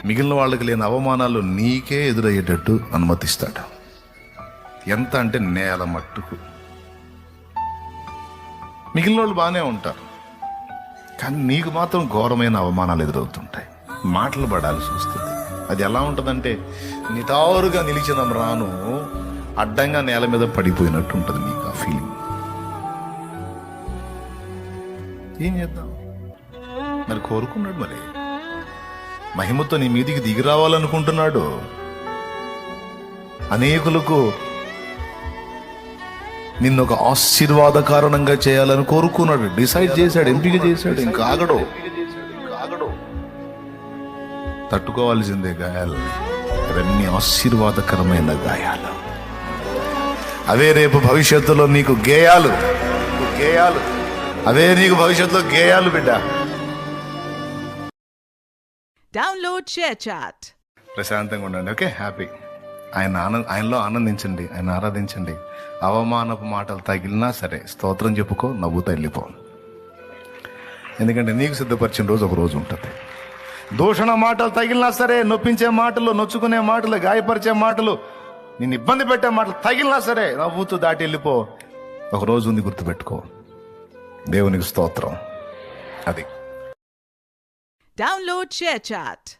మిగిలిన వాళ్ళకి లేని అవమానాలు నీకే ఎదురయ్యేటట్టు అనుమతిస్తాడు. ఎంత అంటే నేల మట్టుకు. మిగిలిన వాళ్ళు బాగానే ఉంటారు, కానీ నీకు మాత్రం ఘోరమైన అవమానాలు ఎదురవుతుంటాయి. మాటలు పడాల్సి వస్తుంది. అది ఎలా ఉంటుందంటే నిటారుగా నిలిచిన రాను అడ్డంగా నేల మీద పడిపోయినట్టు ఉంటుంది నీకు ఆ ఫీలింగ్. ఏం చేద్దాం మరి? కోరుకున్నాడు, మరి మహిమతో నీ మీదికి దిగి రావాలనుకుంటున్నాడు. అనేకులకు నిన్ను ఒక ఆశీర్వాద కారణంగా చేయాలని కోరుకున్నాడు, డిసైడ్ చేశాడు, ఎంపిక చేశాడు. ఇంకా ఆగడు. తట్టుకోవాల్సిందే గాయాలని. అవన్నీ ఆశీర్వాదకరమైన గాయాలు. అవే రేపు భవిష్యత్తులో నీకు గేయాలు. అవే నీకు భవిష్యత్తులో గేయాలు బిడ్డ. Download ShareChat. ప్రశాంతంగా ఉండండి. Okay, happy. ఆయనలో ఆనందించండి, ఆయన ఆరాధించండి. అవమానపు మాటలు తగిలినా సరే స్తోత్రం చెప్పుకో, నవ్వుతా వెళ్ళిపో. ఎందుకంటే నీకు సిద్ధపరిచిన రోజు ఒక రోజు ఉంటుంది. దూషణ మాటలు తగిలినా సరే, నొప్పించే మాటలు, నొచ్చుకునే మాటలు, గాయపరిచే మాటలు, నిన్ను ఇబ్బంది పెట్టే మాటలు తగిలినా సరే నవ్వుతూ దాటి వెళ్ళిపో. ఒక రోజు ఉంది, గుర్తుపెట్టుకో. దేవునికి స్తోత్రం. అది Download ShareChat.